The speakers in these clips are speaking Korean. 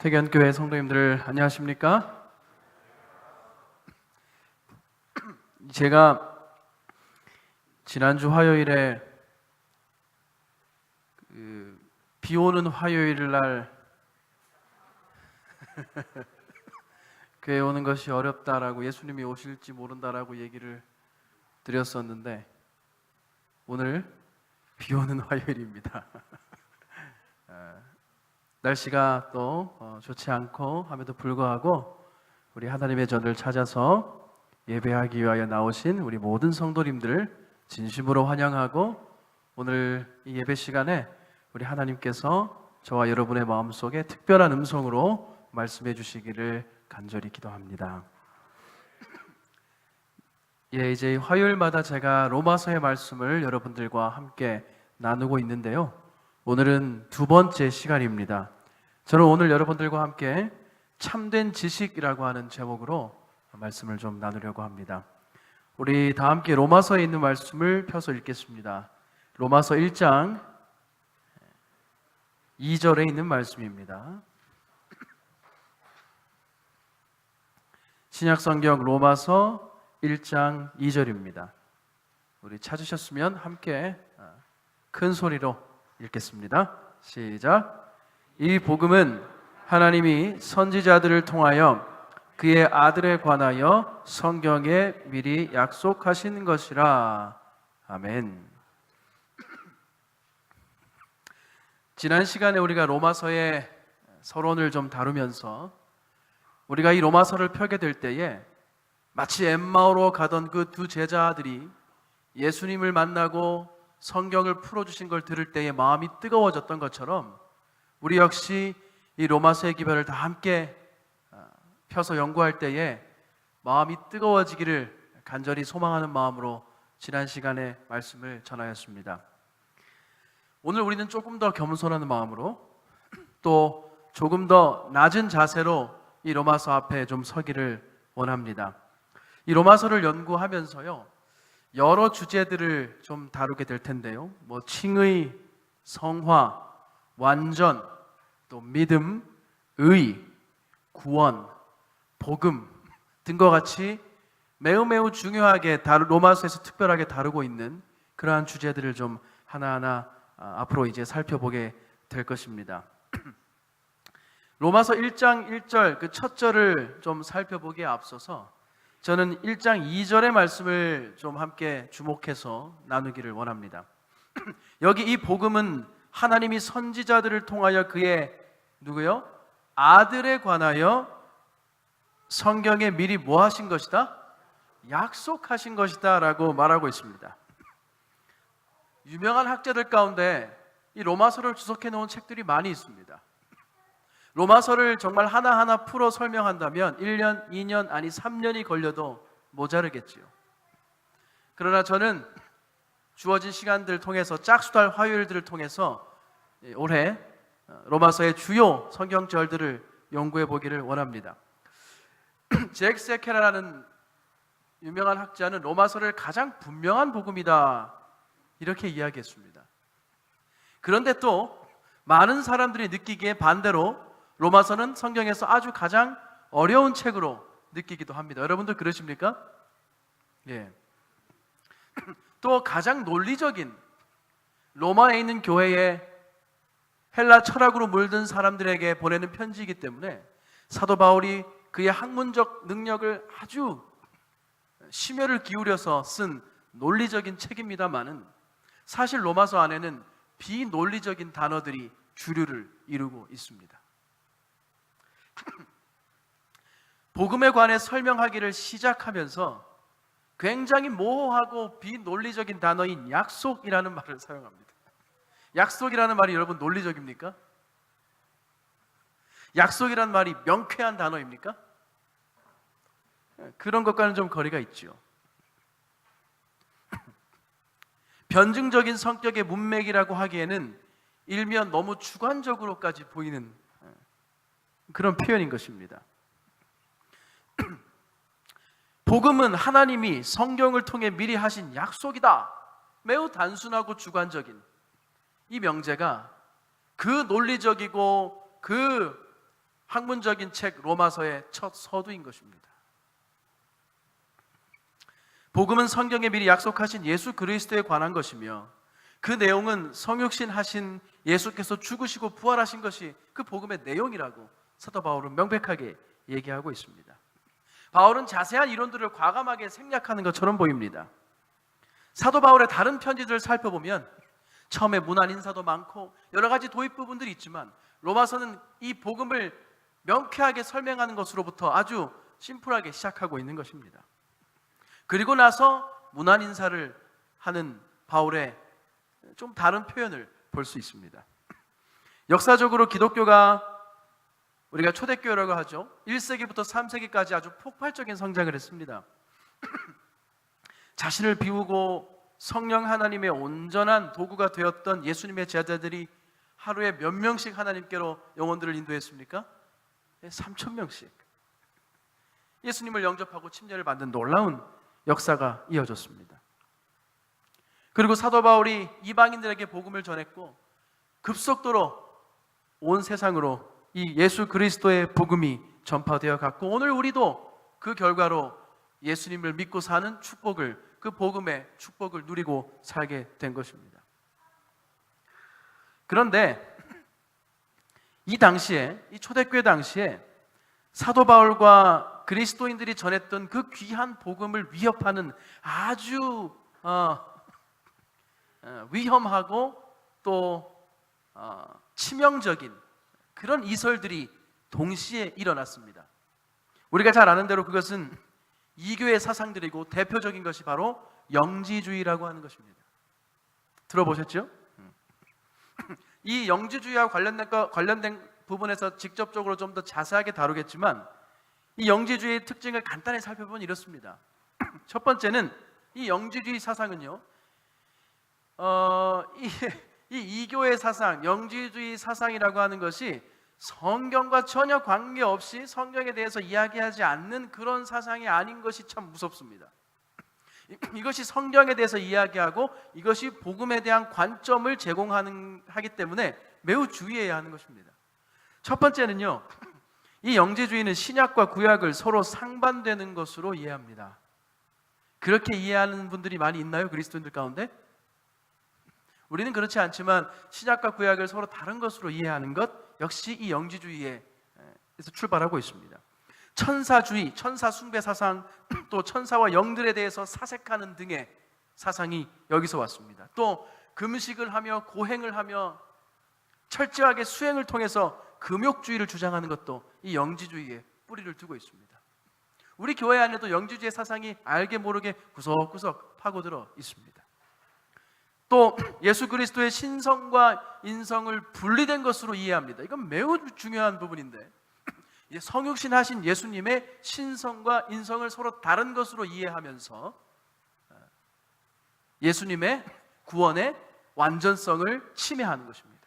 태견교회 성도님들 안녕하십니까? 제가 지난주 화요일에 비 오는 화요일 날 교회 오는 것이 어렵다라고, 예수님이 오실지 모른다라고 얘기를 드렸었는데 오늘 비 오는 화요일입니다. 날씨가 또 좋지 않고 함에도 불구하고 우리 하나님의 전을 찾아서 예배하기 위하여 나오신 우리 모든 성도님들 진심으로 환영하고, 오늘 이 예배 시간에 우리 하나님께서 저와 여러분의 마음속에 특별한 음성으로 말씀해 주시기를 간절히 기도합니다. 이제 화요일마다 제가 로마서의 말씀을 여러분들과 함께 나누고 있는데요, 오늘은 두 번째 시간입니다. 저는 오늘 여러분들과 함께 참된 지식이라고 하는 제목으로 말씀을 좀 나누려고 합니다. 우리 다 함께 로마서에 있는 말씀을 펴서 읽겠습니다. 로마서 1장 2절에 있는 말씀입니다. 신약성경 로마서 1장 2절입니다. 우리 찾으셨으면 함께 큰 소리로 읽겠습니다. 시작. 이 복음은 하나님이 선지자들을 통하여 그의 아들에 관하여 성경에 미리 약속하신 것이라. 아멘. 지난 시간에 우리가 로마서의 서론을 좀 다루면서 우리가 이 로마서를 펴게 될 때에 마치 엠마오로 가던 그 두 제자들이 예수님을 만나고 성경을 풀어주신 걸 들을 때에 마음이 뜨거워졌던 것처럼 우리 역시 이 로마서의 기별을 다 함께 펴서 연구할 때에 마음이 뜨거워지기를 간절히 소망하는 마음으로 지난 시간에 말씀을 전하였습니다. 오늘 우리는 조금 더 겸손한 마음으로, 또 조금 더 낮은 자세로 이 로마서 앞에 좀 서기를 원합니다. 이 로마서를 연구하면서요, 여러 주제들을 좀 다루게 될 텐데요, 칭의, 성화, 완전, 또 믿음, 의, 구원, 복음 등과 같이 매우 중요하게 로마서에서 특별하게 다루고 있는 그러한 주제들을 좀 하나하나 앞으로 이제 살펴보게 될 것입니다. 로마서 1장 1절 그 첫 절을 좀 살펴보기에 앞서서 저는 1장 2절의 말씀을 좀 함께 주목해서 나누기를 원합니다. 여기 이 복음은 하나님이 선지자들을 통하여 그의 누구요? 아들에 관하여 성경에 미리 뭐 하신 것이다? 약속하신 것이다 라고 말하고 있습니다. 유명한 학자들 가운데 이 로마서를 주석해 놓은 책들이 많이 있습니다. 로마서를 정말 하나하나 풀어 설명한다면 1년, 2년, 아니 3년이 걸려도 모자르겠지요. 그러나 저는 주어진 시간들을 통해서, 짝수달 화요일들을 통해서 올해 로마서의 주요 성경절들을 연구해 보기를 원합니다. 잭 세케라라는 유명한 학자는 로마서를 가장 분명한 복음이다 이렇게 이야기했습니다. 그런데 또 많은 사람들이 느끼기에 반대로 로마서는 성경에서 아주 가장 어려운 책으로 느끼기도 합니다. 여러분들 그러십니까? 예. 또 가장 논리적인, 로마에 있는 교회에 헬라 철학으로 물든 사람들에게 보내는 편지이기 때문에 사도 바울이 그의 학문적 능력을 아주 심혈을 기울여서 쓴 논리적인 책입니다만은, 사실 로마서 안에는 비논리적인 단어들이 주류를 이루고 있습니다. 복음에 관해 설명하기를 시작하면서 굉장히 모호하고 비논리적인 단어인 약속이라는 말을 사용합니다. 약속이라는 말이 여러분 논리적입니까? 약속이라는 말이 명쾌한 단어입니까? 그런 것과는 좀 거리가 있죠. 변증적인 성격의 문맥이라고 하기에는 일면 너무 주관적으로까지 보이는 그런 표현인 것입니다. 복음은 하나님이 성경을 통해 미리 하신 약속이다. 매우 단순하고 주관적인 이 명제가 그 논리적이고 그 학문적인 책 로마서의 첫 서두인 것입니다. 복음은 성경에 미리 약속하신 예수 그리스도에 관한 것이며 그 내용은 성육신 하신 예수께서 죽으시고 부활하신 것이 그 복음의 내용이라고 사도 바울은 명백하게 얘기하고 있습니다. 바울은 자세한 이론들을 과감하게 생략하는 것처럼 보입니다. 사도 바울의 다른 편지들을 살펴보면 처음에 문안 인사도 많고 여러 가지 도입 부분들이 있지만 로마서는 이 복음을 명쾌하게 설명하는 것으로부터 아주 심플하게 시작하고 있는 것입니다. 그리고 나서 문안 인사를 하는 바울의 좀 다른 표현을 볼 수 있습니다. 역사적으로 기독교가 우리가 초대교회라고 하죠. 1세기부터 3세기까지 아주 폭발적인 성장을 했습니다. 자신을 비우고 성령 하나님의 온전한 도구가 되었던 예수님의 제자들이 하루에 몇 명씩 하나님께로 영혼들을 인도했습니까? 3,000명씩. 예수님을 영접하고 침례를 받는 놀라운 역사가 이어졌습니다. 그리고 사도 바울이 이방인들에게 복음을 전했고 급속도로 온 세상으로 이 예수 그리스도의 복음이 전파되어 갔고 오늘 우리도 그 결과로 예수님을 믿고 사는 축복을, 그 복음의 축복을 누리고 살게 된 것입니다. 그런데 이 당시에, 이 초대교회 당시에 사도 바울과 그리스도인들이 전했던 그 귀한 복음을 위협하는 아주 위험하고 또 치명적인 그런 이설들이 동시에 일어났습니다. 우리가 잘 아는 대로 그것은 이교의 사상들이고 대표적인 것이 바로 영지주의라고 하는 것입니다. 들어보셨죠? 이 영지주의와 관련된 부분에서 직접적으로 좀 더 자세하게 다루겠지만 이 영지주의의 특징을 간단히 살펴보면 이렇습니다. 첫 번째는 이 영지주의 사상은요, 이 이교의 사상, 영지주의 사상이라고 하는 것이 성경과 전혀 관계없이 성경에 대해서 이야기하지 않는 그런 사상이 아닌 것이 참 무섭습니다. 이것이 성경에 대해서 이야기하고 이것이 복음에 대한 관점을 제공하기 때문에 매우 주의해야 하는 것입니다. 첫 번째는요, 이 영지주의는 신약과 구약을 서로 상반되는 것으로 이해합니다. 그렇게 이해하는 분들이 많이 있나요? 그리스도인들 가운데? 우리는 그렇지 않지만 신약과 구약을 서로 다른 것으로 이해하는 것 역시 이 영지주의에서 출발하고 있습니다. 천사주의, 천사 숭배 사상, 또 천사와 영들에 대해서 사색하는 등의 사상이 여기서 왔습니다. 또 금식을 하며 고행을 하며 철저하게 수행을 통해서 금욕주의를 주장하는 것도 이 영지주의에 뿌리를 두고 있습니다. 우리 교회 안에도 영지주의 사상이 알게 모르게 구석구석 파고들어 있습니다. 또 예수 그리스도의 신성과 인성을 분리된 것으로 이해합니다. 이건 매우 중요한 부분인데 성육신 하신 예수님의 신성과 인성을 서로 다른 것으로 이해하면서 예수님의 구원의 완전성을 침해하는 것입니다.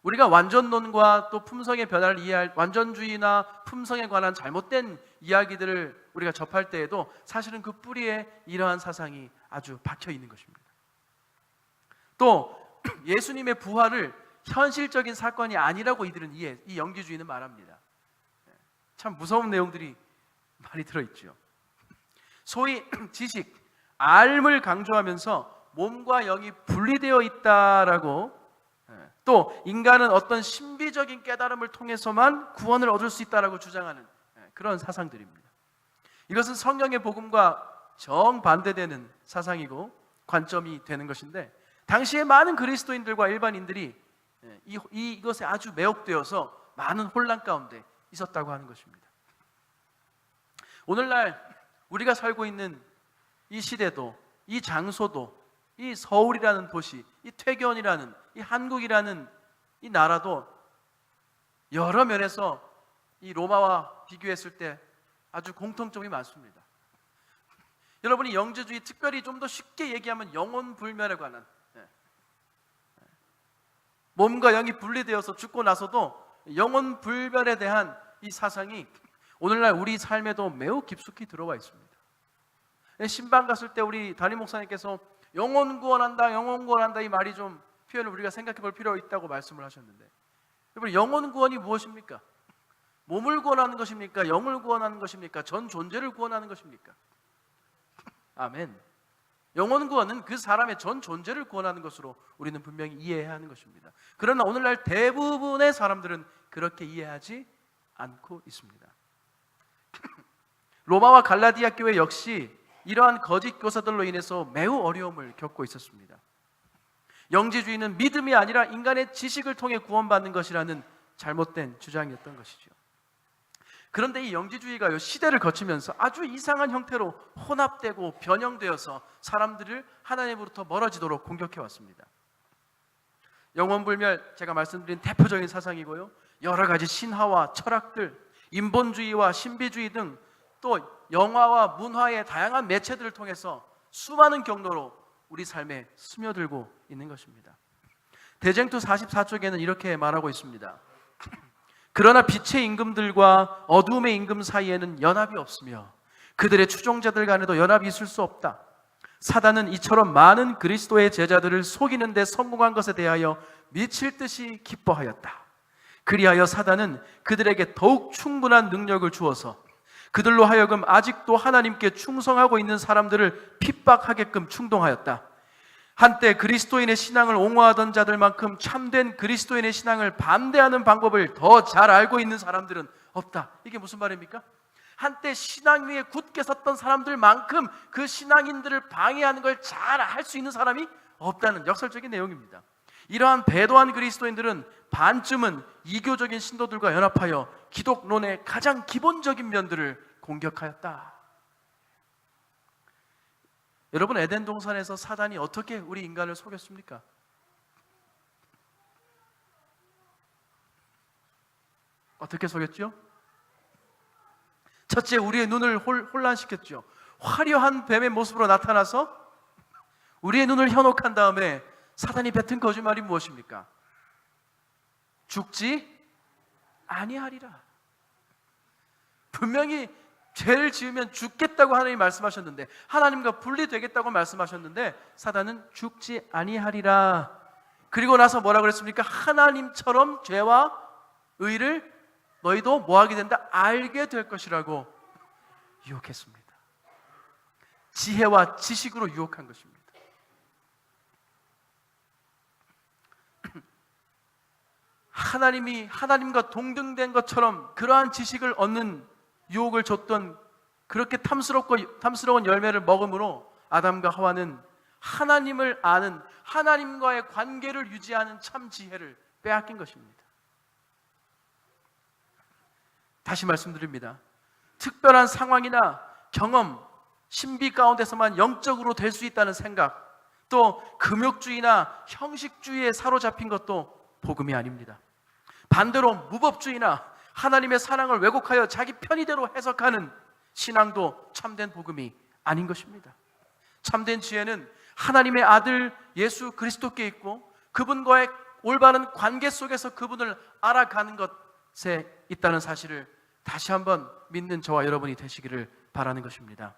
우리가 완전론과 또 품성의 변화를 이해할 완전주의나 품성에 관한 잘못된 이야기들을 우리가 접할 때에도 사실은 그 뿌리에 이러한 사상이 아주 박혀 있는 것입니다. 또 예수님의 부활을 현실적인 사건이 아니라고 이들은 이 영지주의는 말합니다. 참 무서운 내용들이 많이 들어있죠. 소위 지식, 알을 강조하면서 몸과 영이 분리되어 있다라고, 또 인간은 어떤 신비적인 깨달음을 통해서만 구원을 얻을 수 있다라고 주장하는 그런 사상들입니다. 이것은 성경의 복음과 정반대되는 사상이고 관점이 되는 것인데 당시에 많은 그리스도인들과 일반인들이 이것에 아주 매혹되어서 많은 혼란 가운데 있었다고 하는 것입니다. 오늘날 우리가 살고 있는 이 시대도, 이 장소도, 이 서울이라는 도시, 이 퇴견이라는, 이 한국이라는 이 나라도 여러 면에서 이 로마와 비교했을 때 아주 공통점이 많습니다. 여러분이 영지주의, 특별히 좀 더 쉽게 얘기하면 영혼불멸에 관한, 몸과 영이 분리되어서 죽고 나서도 영혼불멸에 대한 이 사상이 오늘날 우리 삶에도 매우 깊숙이 들어와 있습니다. 신방 갔을 때 우리 담임 목사님께서 영혼 구원한다, 영혼 구원한다 이 말이 좀 표현을 우리가 생각해 볼 필요가 있다고 말씀을 하셨는데 여러분, 영혼 구원이 무엇입니까? 몸을 구원하는 것입니까? 영을 구원하는 것입니까? 전 존재를 구원하는 것입니까? 아멘. 영혼 구원은 그 사람의 전 존재를 구원하는 것으로 우리는 분명히 이해해야 하는 것입니다. 그러나 오늘날 대부분의 사람들은 그렇게 이해하지 않고 있습니다. 로마와 갈라디아 교회 역시 이러한 거짓 교사들로 인해서 매우 어려움을 겪고 있었습니다. 영지주의는 믿음이 아니라 인간의 지식을 통해 구원받는 것이라는 잘못된 주장이었던 것이죠. 그런데 이 영지주의가 시대를 거치면서 아주 이상한 형태로 혼합되고 변형되어서 사람들을 하나님으로부터 멀어지도록 공격해 왔습니다. 영원불멸, 제가 말씀드린 대표적인 사상이고요, 여러 가지 신화와 철학들, 인본주의와 신비주의 등 또 영화와 문화의 다양한 매체들을 통해서 수많은 경로로 우리 삶에 스며들고 있는 것입니다. 대쟁투 44쪽에는 이렇게 말하고 있습니다. 그러나 빛의 임금들과 어두움의 임금 사이에는 연합이 없으며 그들의 추종자들 간에도 연합이 있을 수 없다. 사단은 이처럼 많은 그리스도의 제자들을 속이는 데 성공한 것에 대하여 미칠 듯이 기뻐하였다. 그리하여 사단은 그들에게 더욱 충분한 능력을 주어서 그들로 하여금 아직도 하나님께 충성하고 있는 사람들을 핍박하게끔 충동하였다. 한때 그리스도인의 신앙을 옹호하던 자들만큼 참된 그리스도인의 신앙을 반대하는 방법을 더 잘 알고 있는 사람들은 없다. 이게 무슨 말입니까? 한때 신앙 위에 굳게 섰던 사람들만큼 그 신앙인들을 방해하는 걸 잘 할 수 있는 사람이 없다는 역설적인 내용입니다. 이러한 배도한 그리스도인들은 반쯤은 이교적인 신도들과 연합하여 기독론의 가장 기본적인 면들을 공격하였다. 여러분, 에덴 동산에서 사단이 어떻게 우리 인간을 속였습니까? 어떻게 속였죠? 첫째, 우리의 눈을 혼란시켰죠. 화려한 뱀의 모습으로 나타나서 우리의 눈을 현혹한 다음에 사단이 뱉은 거짓말이 무엇입니까? 죽지 아니하리라. 분명히 죄를 지으면 죽겠다고 하나님이 말씀하셨는데, 하나님과 분리되겠다고 말씀하셨는데 사단은 죽지 아니하리라. 그리고 나서 뭐라 그랬습니까? 하나님처럼 죄와 의를 너희도 뭐하게 된다? 알게 될 것이라고 유혹했습니다. 지혜와 지식으로 유혹한 것입니다. 하나님이 하나님과 동등된 것처럼 그러한 지식을 얻는 유혹을 줬던, 그렇게 탐스러운 열매를 먹음으로 아담과 하와는 하나님을 아는, 하나님과의 관계를 유지하는 참 지혜를 빼앗긴 것입니다. 다시 말씀드립니다. 특별한 상황이나 경험, 신비 가운데서만 영적으로 될 수 있다는 생각, 또 금욕주의나 형식주의에 사로잡힌 것도 복음이 아닙니다. 반대로 무법주의나 하나님의 사랑을 왜곡하여 자기 편의대로 해석하는 신앙도 참된 복음이 아닌 것입니다. 참된 지혜는 하나님의 아들 예수 그리스도께 있고 그분과의 올바른 관계 속에서 그분을 알아가는 것에 있다는 사실을 다시 한번 믿는 저와 여러분이 되시기를 바라는 것입니다.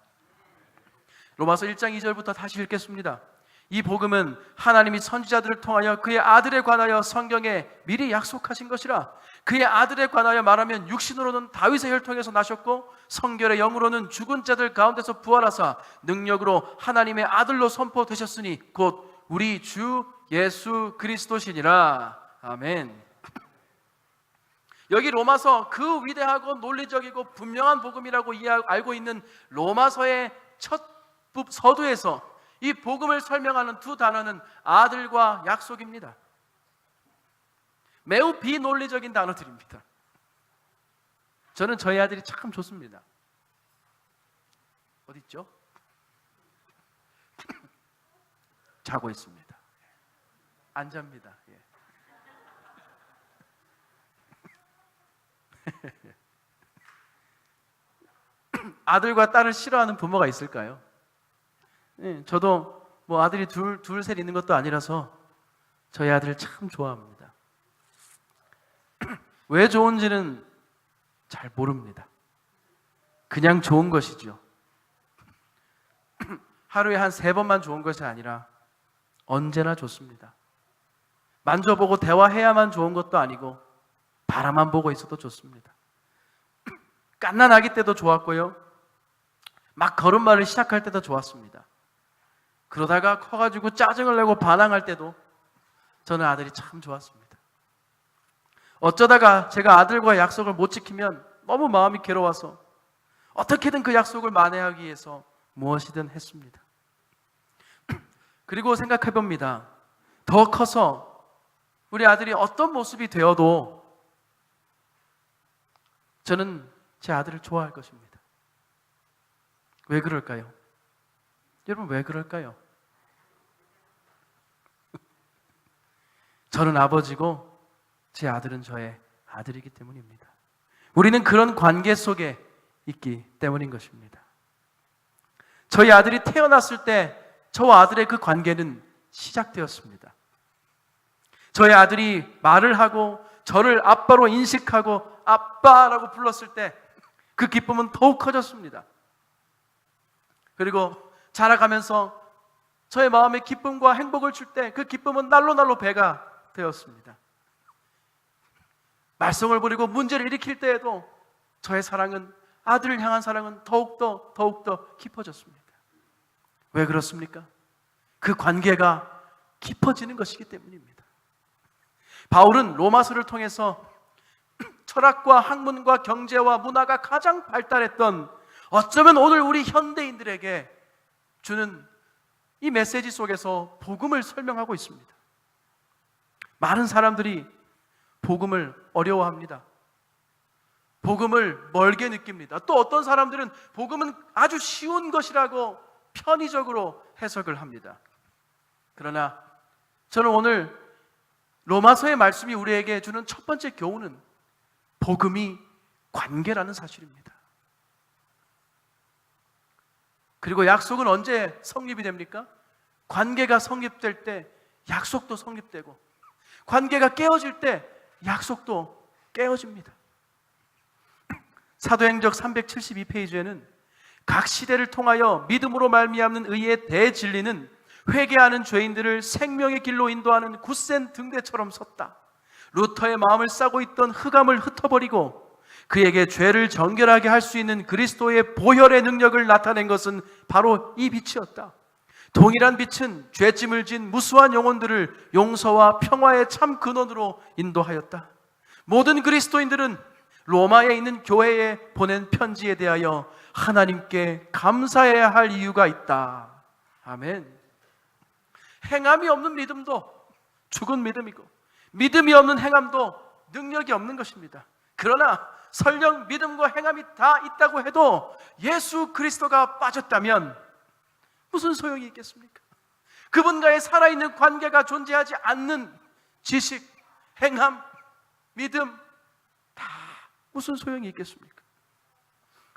로마서 1장 2절부터 다시 읽겠습니다. 이 복음은 하나님이 선지자들을 통하여 그의 아들에 관하여 성경에 미리 약속하신 것이라. 그의 아들에 관하여 말하면 육신으로는 다윗의 혈통에서 나셨고 성결의 영으로는 죽은 자들 가운데서 부활하사 능력으로 하나님의 아들로 선포되셨으니 곧 우리 주 예수 그리스도시니라. 아멘. 여기 로마서, 그 위대하고 논리적이고 분명한 복음이라고 알고 있는 로마서의 첫 서두에서 이 복음을 설명하는 두 단어는 아들과 약속입니다. 매우 비논리적인 단어들입니다. 저는 저희 아들이 참 좋습니다. 어디 있죠? 자고 있습니다. 안 잡니다. 예. 아들과 딸을 싫어하는 부모가 있을까요? 네, 저도 뭐 아들이 둘, 셋 있는 것도 아니라서 저희 아들을 참 좋아합니다. 왜 좋은지는 잘 모릅니다. 그냥 좋은 것이죠. 하루에 한 3번만 좋은 것이 아니라 언제나 좋습니다. 만져보고 대화해야만 좋은 것도 아니고 바라만 보고 있어도 좋습니다. 갓난 아기 때도 좋았고요, 막 걸음마를 시작할 때도 좋았습니다. 그러다가 커가지고 짜증을 내고 반항할 때도 저는 아들이 참 좋았습니다. 어쩌다가 제가 아들과 약속을 못 지키면 너무 마음이 괴로워서 어떻게든 그 약속을 만회하기 위해서 무엇이든 했습니다. 그리고 생각해 봅니다. 더 커서 우리 아들이 어떤 모습이 되어도 저는 제 아들을 좋아할 것입니다. 왜 그럴까요? 여러분, 왜 그럴까요? 저는 아버지고 제 아들은 저의 아들이기 때문입니다. 우리는 그런 관계 속에 있기 때문인 것입니다. 저희 아들이 태어났을 때 저와 아들의 그 관계는 시작되었습니다. 저희 아들이 말을 하고 저를 아빠로 인식하고 아빠라고 불렀을 때 그 기쁨은 더욱 커졌습니다. 그리고 자라가면서 저의 마음에 기쁨과 행복을 줄 때 그 기쁨은 날로 배가 되었습니다. 말썽을 부리고 문제를 일으킬 때에도 저의 사랑은, 아들을 향한 사랑은 더욱더 깊어졌습니다. 왜 그렇습니까? 그 관계가 깊어지는 것이기 때문입니다. 바울은 로마서를 통해서 철학과 학문과 경제와 문화가 가장 발달했던, 어쩌면 오늘 우리 현대인들에게 주는 이 메시지 속에서 복음을 설명하고 있습니다. 많은 사람들이 복음을 어려워합니다. 복음을 멀게 느낍니다. 또 어떤 사람들은 복음은 아주 쉬운 것이라고 편의적으로 해석을 합니다. 그러나 저는 오늘 로마서의 말씀이 우리에게 주는 첫 번째 교훈은 복음이 관계라는 사실입니다. 그리고 약속은 언제 성립이 됩니까? 관계가 성립될 때 약속도 성립되고, 관계가 깨어질 때 약속도 깨어집니다. 사도행적 372페이지에는 각 시대를 통하여 믿음으로 말미암는 의의 대진리는 회개하는 죄인들을 생명의 길로 인도하는 굳센 등대처럼 섰다. 루터의 마음을 싸고 있던 흑암을 흩어버리고 그에게 죄를 정결하게 할 수 있는 그리스도의 보혈의 능력을 나타낸 것은 바로 이 빛이었다. 동일한 빛은 죄짐을 진 무수한 영혼들을 용서와 평화의 참 근원으로 인도하였다. 모든 그리스도인들은 로마에 있는 교회에 보낸 편지에 대하여 하나님께 감사해야 할 이유가 있다. 아멘. 행함이 없는 믿음도 죽은 믿음이고, 믿음이 없는 행함도 능력이 없는 것입니다. 그러나 설령 믿음과 행함이 다 있다고 해도 예수 그리스도가 빠졌다면 무슨 소용이 있겠습니까? 그분과의 살아있는 관계가 존재하지 않는 지식, 행함, 믿음 다 무슨 소용이 있겠습니까?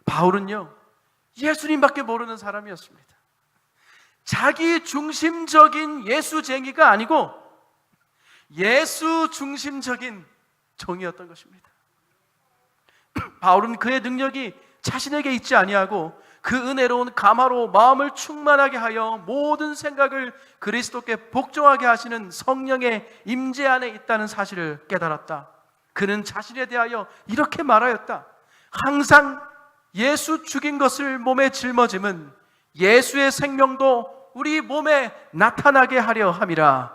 바울은요, 예수님밖에 모르는 사람이었습니다. 자기 중심적인 예수쟁이가 아니고 예수 중심적인 종이었던 것입니다. 바울은 그의 능력이 자신에게 있지 아니하고 그 은혜로운 감화로 마음을 충만하게 하여 모든 생각을 그리스도께 복종하게 하시는 성령의 임재 안에 있다는 사실을 깨달았다. 그는 자신에 대하여 이렇게 말하였다. 항상 예수 죽인 것을 몸에 짊어짐은 예수의 생명도 우리 몸에 나타나게 하려 함이라.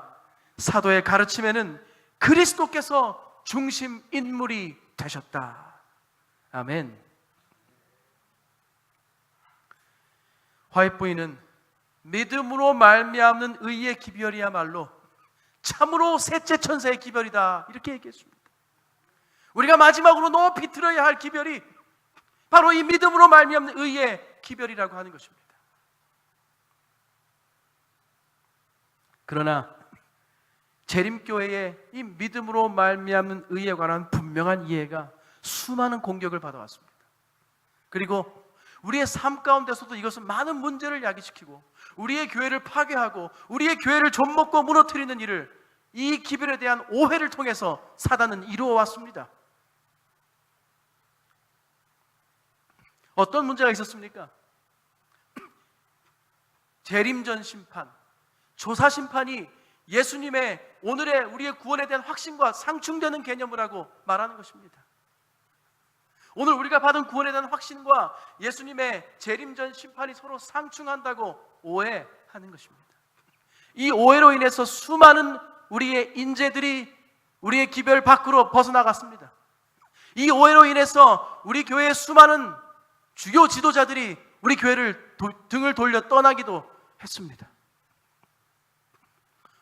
사도의 가르침에는 그리스도께서 중심 인물이 되셨다. 아멘. 화이트 부인은 믿음으로 말미암는 의의 기별이야말로 참으로 셋째 천사의 기별이다, 이렇게 얘기했습니다. 우리가 마지막으로 높이 들어야 할 기별이 바로 이 믿음으로 말미암는 의의 기별이라고 하는 것입니다. 그러나 재림교회의 이 믿음으로 말미암는 의에 관한 분명한 이해가 수많은 공격을 받아왔습니다. 그리고 우리의 삶 가운데서도 이것은 많은 문제를 야기시키고 우리의 교회를 파괴하고 우리의 교회를 좀먹고 무너뜨리는 일을 이 기별에 대한 오해를 통해서 사단은 이루어 왔습니다. 어떤 문제가 있었습니까? 재림전 심판, 조사 심판이 예수님의 오늘의 우리의 구원에 대한 확신과 상충되는 개념을 하고 말하는 것입니다. 오늘 우리가 받은 구원에 대한 확신과 예수님의 재림전 심판이 서로 상충한다고 오해하는 것입니다. 이 오해로 인해서 수많은 우리의 인재들이 우리의 기별 밖으로 벗어나갔습니다. 이 오해로 인해서 우리 교회의 수많은 주요 지도자들이 우리 교회를 등을 돌려 떠나기도 했습니다.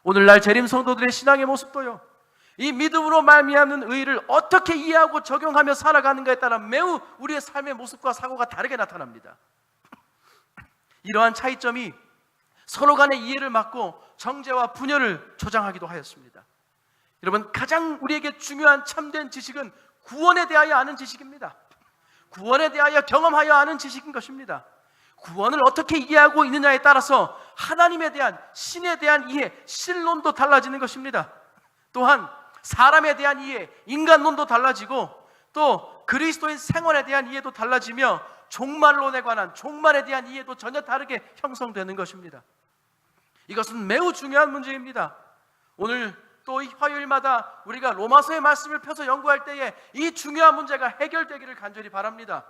오늘날 재림 성도들의 신앙의 모습도요, 이 믿음으로 말미암는 의를 어떻게 이해하고 적용하며 살아가는가에 따라 매우 우리의 삶의 모습과 사고가 다르게 나타납니다. 이러한 차이점이 서로 간의 이해를 막고 정죄와 분열을 조장하기도 하였습니다. 여러분, 가장 우리에게 중요한 참된 지식은 구원에 대하여 아는 지식입니다. 구원에 대하여 경험하여 아는 지식인 것입니다. 구원을 어떻게 이해하고 있느냐에 따라서 하나님에 대한, 신에 대한 이해, 신론도 달라지는 것입니다. 또한 사람에 대한 이해, 인간론도 달라지고 또 그리스도인 생활에 대한 이해도 달라지며 종말론에 관한, 종말에 대한 이해도 전혀 다르게 형성되는 것입니다. 이것은 매우 중요한 문제입니다. 오늘 또 이 화요일마다 우리가 로마서의 말씀을 펴서 연구할 때에 이 중요한 문제가 해결되기를 간절히 바랍니다.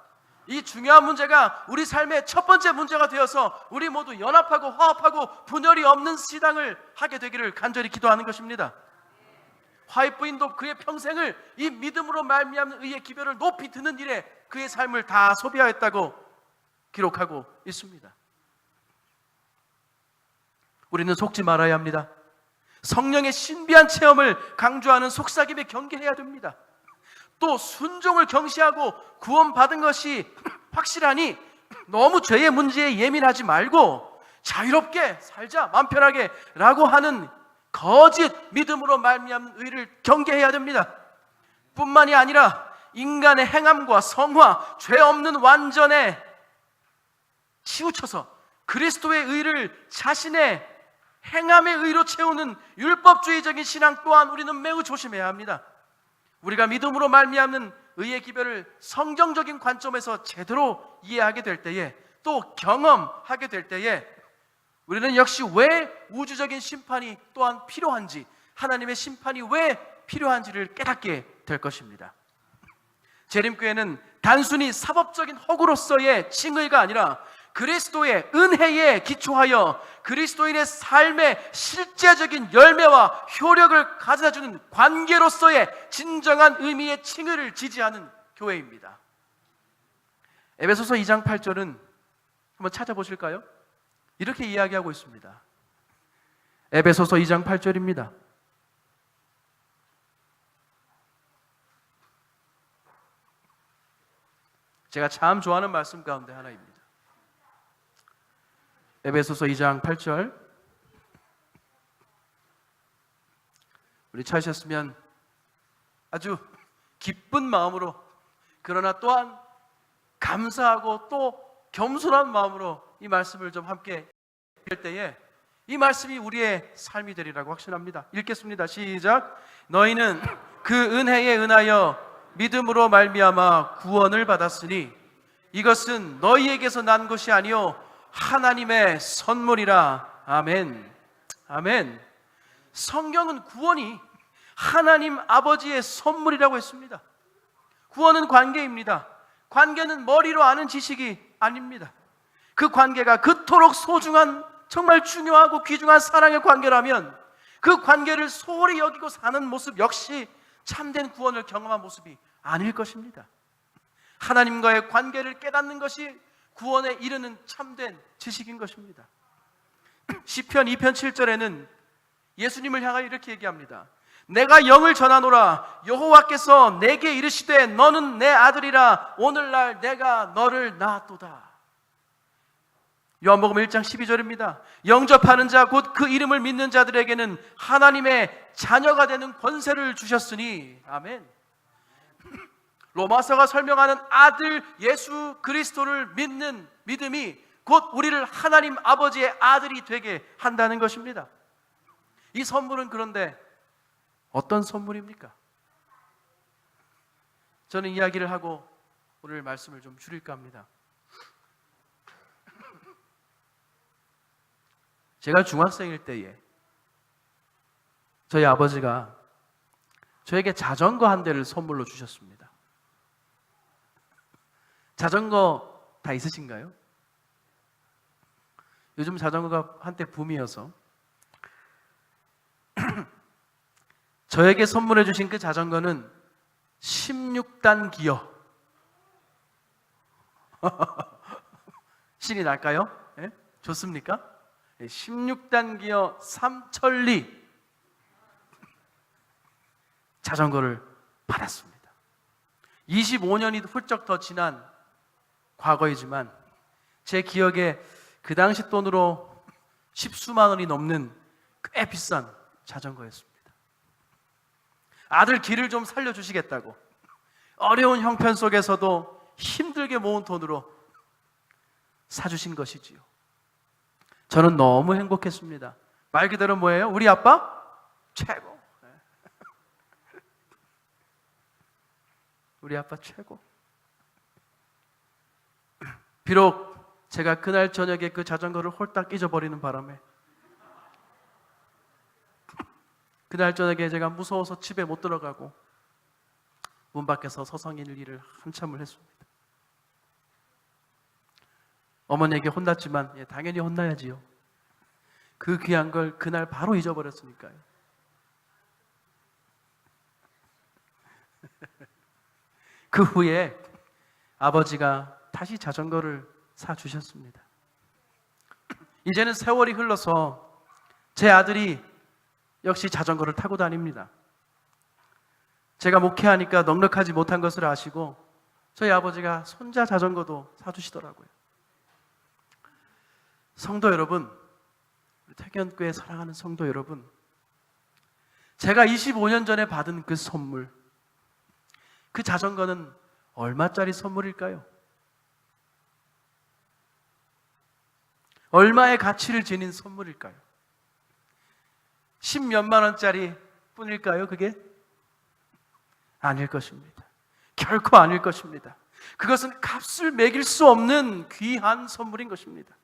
이 중요한 문제가 우리 삶의 첫 번째 문제가 되어서 우리 모두 연합하고 화합하고 분열이 없는 신앙을 하게 되기를 간절히 기도하는 것입니다. 화해 부인도 그의 평생을 이 믿음으로 말미암는 의의 기별을 높이 드는 일에 그의 삶을 다 소비하였다고 기록하고 있습니다. 우리는 속지 말아야 합니다. 성령의 신비한 체험을 강조하는 속삭임에 경계해야 됩니다. 또 순종을 경시하고 구원받은 것이 확실하니 너무 죄의 문제에 예민하지 말고 자유롭게 살자, 마음 편하게 라고 하는 거짓 믿음으로 말미암는 의를 경계해야 됩니다. 뿐만이 아니라 인간의 행함과 성화, 죄 없는 완전에 치우쳐서 그리스도의 의를 자신의 행함의 의로 채우는 율법주의적인 신앙 또한 우리는 매우 조심해야 합니다. 우리가 믿음으로 말미암는 의의 기별을 성경적인 관점에서 제대로 이해하게 될 때에, 또 경험하게 될 때에 우리는 역시 왜 우주적인 심판이 또한 필요한지, 하나님의 심판이 왜 필요한지를 깨닫게 될 것입니다. 재림교회는 단순히 사법적인 허구로서의 칭의가 아니라 그리스도의 은혜에 기초하여 그리스도인의 삶의 실제적인 열매와 효력을 가져다주는 관계로서의 진정한 의미의 칭의를 지지하는 교회입니다. 에베소서 2장 8절은 한번 찾아보실까요? 이렇게 이야기하고 있습니다. 에베소서 2장 8절입니다. 제가 참 좋아하는 말씀 가운데 하나입니다. 에베소서 2장 8절, 우리 찾으셨으면 아주 기쁜 마음으로, 그러나 또한 감사하고 또 겸손한 마음으로 이 말씀을 좀 함께 읽을 때에 이 말씀이 우리의 삶이 되리라고 확신합니다. 읽겠습니다. 시작. 너희는 그 은혜에 은하여 믿음으로 말미암아 구원을 받았으니 이것은 너희에게서 난 것이 아니요 하나님의 선물이라. 아멘. 아멘. 성경은 구원이 하나님 아버지의 선물이라고 했습니다. 구원은 관계입니다. 관계는 머리로 아는 지식이 아닙니다. 그 관계가 그토록 소중한, 정말 중요하고 귀중한 사랑의 관계라면 그 관계를 소홀히 여기고 사는 모습 역시 참된 구원을 경험한 모습이 아닐 것입니다. 하나님과의 관계를 깨닫는 것이 구원에 이르는 참된 지식인 것입니다. 시편 2편 7절에는 예수님을 향하여 이렇게 얘기합니다. 내가 영을 전하노라. 여호와께서 내게 이르시되 너는 내 아들이라. 오늘날 내가 너를 낳았도다. 요한복음 1장 12절입니다. 영접하는 자 곧 그 이름을 믿는 자들에게는 하나님의 자녀가 되는 권세를 주셨으니. 아멘. 로마서가 설명하는 아들 예수 그리스도를 믿는 믿음이 곧 우리를 하나님 아버지의 아들이 되게 한다는 것입니다. 이 선물은 그런데 어떤 선물입니까? 저는 이야기를 하고 오늘 말씀을 좀 줄일까 합니다. 제가 중학생일 때에 저희 아버지가 저에게 자전거 한 대를 선물로 주셨습니다. 자전거 다 있으신가요? 요즘 자전거가 한때 붐이어서 저에게 선물해 주신 그 자전거는 16단 기어. 신이 날까요? 네? 좋습니까? 16단 기어 3천리 자전거를 받았습니다. 25년이 훌쩍 더 지난 과거이지만 제 기억에 그 당시 돈으로 10수만 원이 넘는 꽤 비싼 자전거였습니다. 아들 길을 좀 살려주시겠다고 어려운 형편 속에서도 힘들게 모은 돈으로 사주신 것이지요. 저는 너무 행복했습니다. 말 그대로 뭐예요? 우리 아빠 최고. 우리 아빠 최고. 비록 제가 그날 저녁에 그 자전거를 홀딱 잊어버리는 바람에 그날 저녁에 제가 무서워서 집에 못 들어가고 문 밖에서 서성이는 일을 한참을 했습니다. 어머니에게 혼났지만 당연히 혼나야지요. 그 귀한 걸 그날 바로 잊어버렸으니까요. 그 후에 아버지가 다시 자전거를 사주셨습니다. 이제는 세월이 흘러서 제 아들이 역시 자전거를 타고 다닙니다. 제가 목회하니까 넉넉하지 못한 것을 아시고 저희 아버지가 손자 자전거도 사주시더라고요. 성도 여러분, 태견교회 사랑하는 성도 여러분, 제가 25년 전에 받은 그 선물, 그 자전거는 얼마짜리 선물일까요? 얼마의 가치를 지닌 선물일까요? 10몇만 원짜리 뿐일까요? 그게? 아닐 것입니다. 결코 아닐 것입니다. 그것은 값을 매길 수 없는 귀한 선물인 것입니다.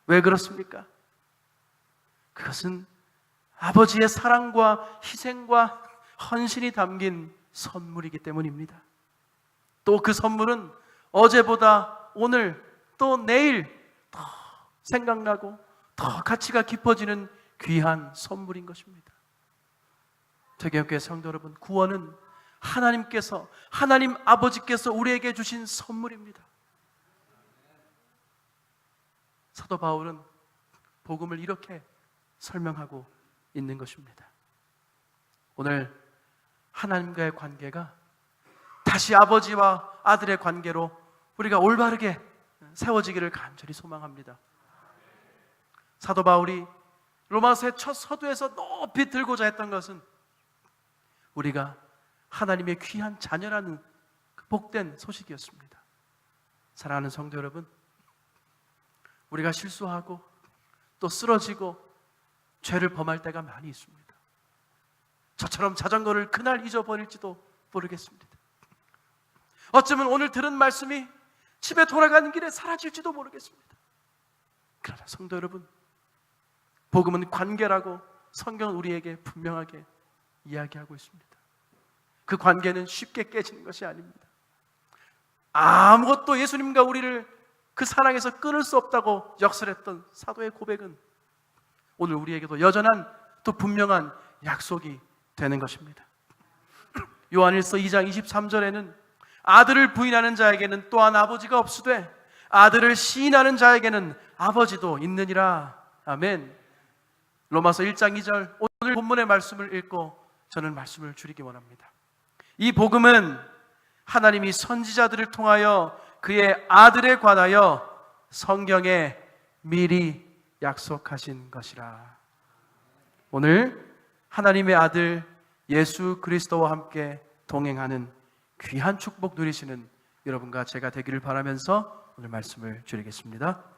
왜 그렇습니까? 그것은 아버지의 사랑과 희생과 헌신이 담긴 선물이기 때문입니다. 또 그 선물은 어제보다 오늘 또 내일 더 생각나고 더 가치가 깊어지는 귀한 선물인 것입니다. 태경교회 성도 여러분, 구원은 하나님께서, 하나님 아버지께서 우리에게 주신 선물입니다. 사도 바울은 복음을 이렇게 설명하고 있는 것입니다. 오늘 하나님과의 관계가 다시 아버지와 아들의 관계로 우리가 올바르게 세워지기를 간절히 소망합니다. 사도 바울이 로마서의 첫 서두에서 높이 들고자 했던 것은 우리가 하나님의 귀한 자녀라는 그 복된 소식이었습니다. 사랑하는 성도 여러분, 우리가 실수하고 또 쓰러지고 죄를 범할 때가 많이 있습니다. 저처럼 자전거를 그날 잊어버릴지도 모르겠습니다. 어쩌면 오늘 들은 말씀이 집에 돌아가는 길에 사라질지도 모르겠습니다. 그러나 성도 여러분, 복음은 관계라고 성경은 우리에게 분명하게 이야기하고 있습니다. 그 관계는 쉽게 깨지는 것이 아닙니다. 아무것도 예수님과 우리를 그 사랑에서 끊을 수 없다고 역설했던 사도의 고백은 오늘 우리에게도 여전한 또 분명한 약속이 되는 것입니다. 요한일서 2장 23절에는 아들을 부인하는 자에게는 또한 아버지가 없으되 아들을 시인하는 자에게는 아버지도 있느니라. 아멘. 로마서 1장 2절, 오늘 본문의 말씀을 읽고 저는 말씀을 줄이기 원합니다. 이 복음은 하나님이 선지자들을 통하여 그의 아들에 관하여 성경에 미리 약속하신 것이라. 오늘 하나님의 아들 예수 그리스도와 함께 동행하는 귀한 축복 누리시는 여러분과 제가 되기를 바라면서 오늘 말씀을 줄이겠습니다.